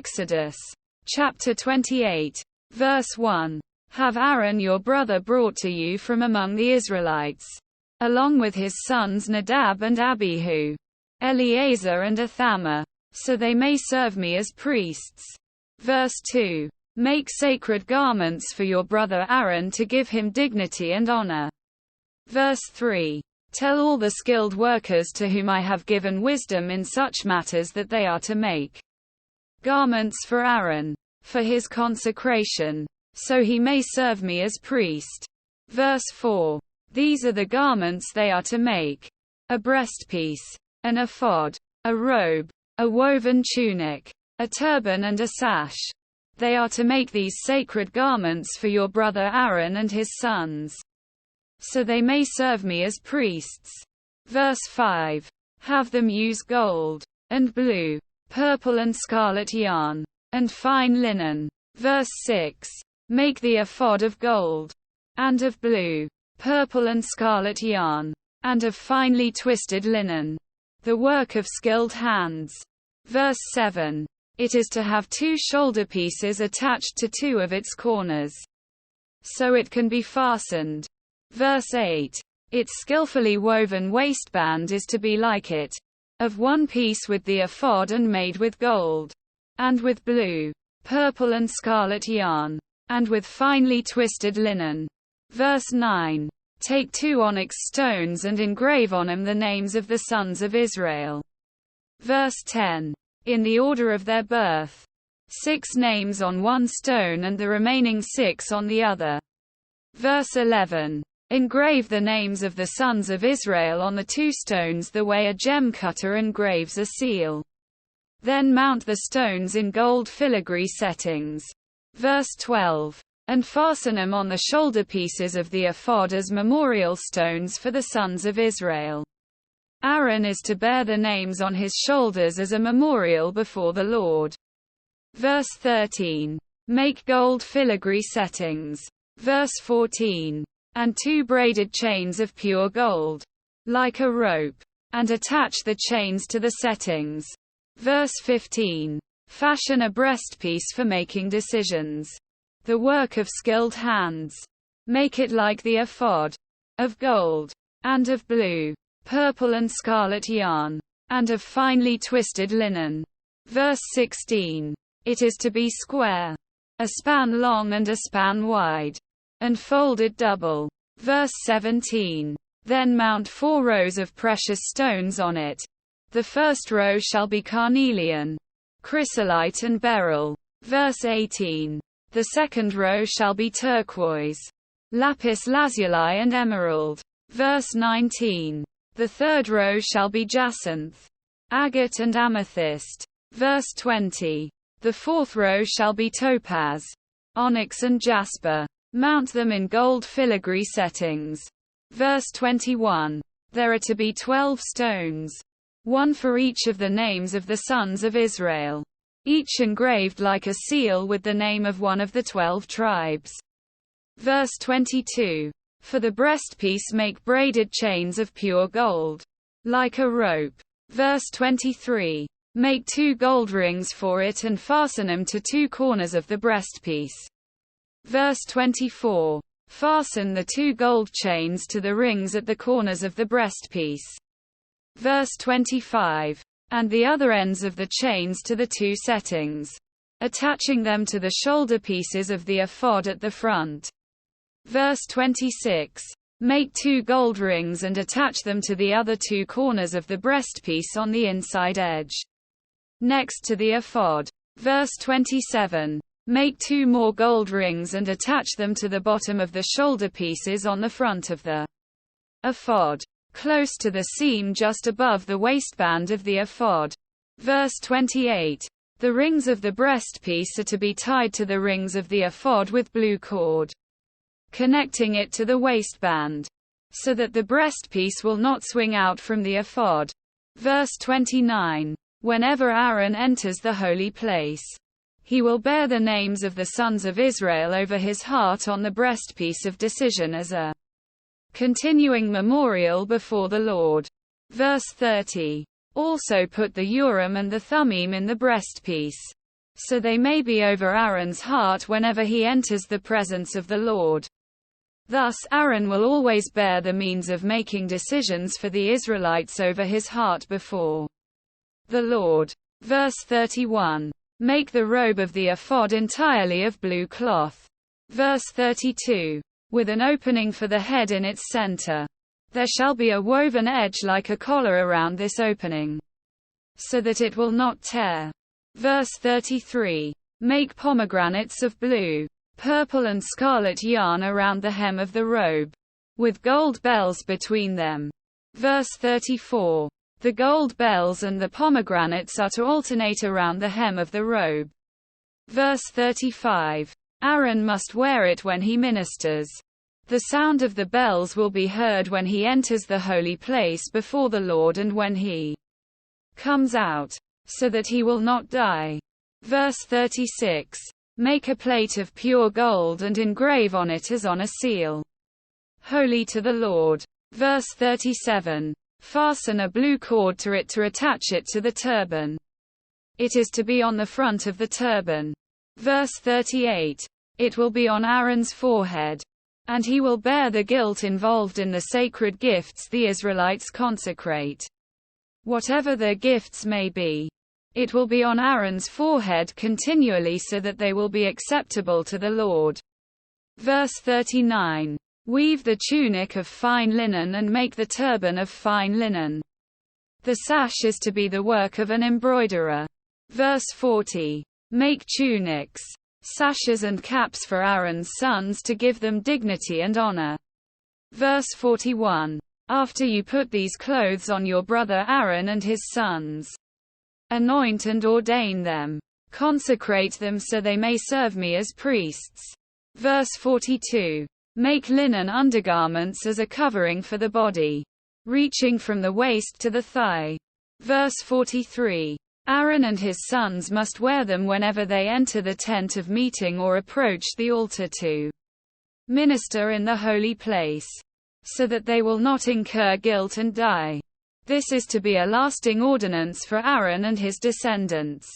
Exodus chapter 28, verse 1. Have Aaron your brother brought to you from among the Israelites, along with his sons Nadab and Abihu, Eleazar and Ithamar, so they may serve me as priests. Verse 2. Make sacred garments for your brother Aaron to give him dignity and honor. Verse 3. Tell all the skilled workers to whom I have given wisdom in such matters that they are to make garments for Aaron, for his consecration, so he may serve me as priest. Verse 4. These are the garments they are to make: a breastpiece, an ephod, a robe, a woven tunic, a turban and a sash. They are to make these sacred garments for your brother Aaron and his sons, so they may serve me as priests. Verse 5. Have them use gold, and blue, purple and scarlet yarn, and fine linen. Verse 6. Make the ephod of gold, and of blue, purple and scarlet yarn, and of finely twisted linen, the work of skilled hands. Verse 7. It is to have 2 shoulder pieces attached to 2 of its corners, so it can be fastened. Verse 8. Its skillfully woven waistband is to be like it, of 1 piece with the ephod and made with gold, and with blue, purple and scarlet yarn, and with finely twisted linen. Verse 9. Take 2 onyx stones and engrave on them the names of the sons of Israel. Verse 10. In the order of their birth, 6 names on 1 stone and the remaining 6 on the other. Verse 11. Engrave the names of the sons of Israel on the 2 stones the way a gem cutter engraves a seal. Then mount the stones in gold filigree settings. Verse 12. And fasten them on the shoulder pieces of the ephod as memorial stones for the sons of Israel. Aaron is to bear the names on his shoulders as a memorial before the Lord. Verse 13. Make gold filigree settings. Verse 14. And 2 braided chains of pure gold, like a rope, and attach the chains to the settings. Verse 15. Fashion a breastpiece for making decisions, the work of skilled hands. Make it like the ephod, of gold, and of blue, purple and scarlet yarn, and of finely twisted linen. Verse 16. It is to be square, a span long and a span wide, and folded double. Verse 17. Then mount 4 rows of precious stones on it. The first row shall be carnelian, chrysolite and beryl. Verse 18. The second row shall be turquoise, lapis lazuli and emerald. Verse 19. The third row shall be jacinth, agate and amethyst. Verse 20. The fourth row shall be topaz, onyx and jasper. Mount them in gold filigree settings. Verse 21. There are to be 12 stones, 1 for each of the names of the sons of Israel, each engraved like a seal with the name of one of the 12 tribes. Verse 22. For the breastpiece make braided chains of pure gold, like a rope. Verse 23. Make 2 gold rings for it and fasten them to 2 corners of the breastpiece. Verse 24. Fasten the 2 gold chains to the rings at the corners of the breastpiece. Verse 25. And the other ends of the chains to the 2 settings, attaching them to the shoulder pieces of the ephod at the front. Verse 26. Make 2 gold rings and attach them to the other 2 corners of the breastpiece on the inside edge, next to the ephod. Verse 27. Make 2 more gold rings and attach them to the bottom of the shoulder pieces on the front of the ephod, close to the seam just above the waistband of the ephod. Verse 28. The rings of the breastpiece are to be tied to the rings of the ephod with blue cord, connecting it to the waistband, so that the breastpiece will not swing out from the ephod. Verse 29. Whenever Aaron enters the holy place, he will bear the names of the sons of Israel over his heart on the breastpiece of decision as a continuing memorial before the Lord. Verse 30. Also put the Urim and the Thummim in the breastpiece, so they may be over Aaron's heart whenever he enters the presence of the Lord. Thus Aaron will always bear the means of making decisions for the Israelites over his heart before the Lord. Verse 31. Make the robe of the ephod entirely of blue cloth. Verse 32. With an opening for the head in its center. There shall be a woven edge like a collar around this opening, so that it will not tear. Verse 33. Make pomegranates of blue, purple and scarlet yarn around the hem of the robe, with gold bells between them. Verse 34. The gold bells and the pomegranates are to alternate around the hem of the robe. Verse 35. Aaron must wear it when he ministers. The sound of the bells will be heard when he enters the holy place before the Lord and when he comes out, so that he will not die. Verse 36. Make a plate of pure gold and engrave on it as on a seal. Holy to the Lord. Verse 37. Fasten a blue cord to it to attach it to the turban. It is to be on the front of the turban. Verse 38. It will be on Aaron's forehead, and he will bear the guilt involved in the sacred gifts the Israelites consecrate. Whatever their gifts may be, it will be on Aaron's forehead continually so that they will be acceptable to the Lord. Verse 39. Weave the tunic of fine linen and make the turban of fine linen. The sash is to be the work of an embroiderer. Verse 40. Make tunics, sashes and caps for Aaron's sons to give them dignity and honor. Verse 41. After you put these clothes on your brother Aaron and his sons, anoint and ordain them. Consecrate them so they may serve me as priests. Verse 42. Make linen undergarments as a covering for the body, reaching from the waist to the thigh. Verse 43. Aaron and his sons must wear them whenever they enter the tent of meeting or approach the altar to minister in the holy place, so that they will not incur guilt and die. This is to be a lasting ordinance for Aaron and his descendants.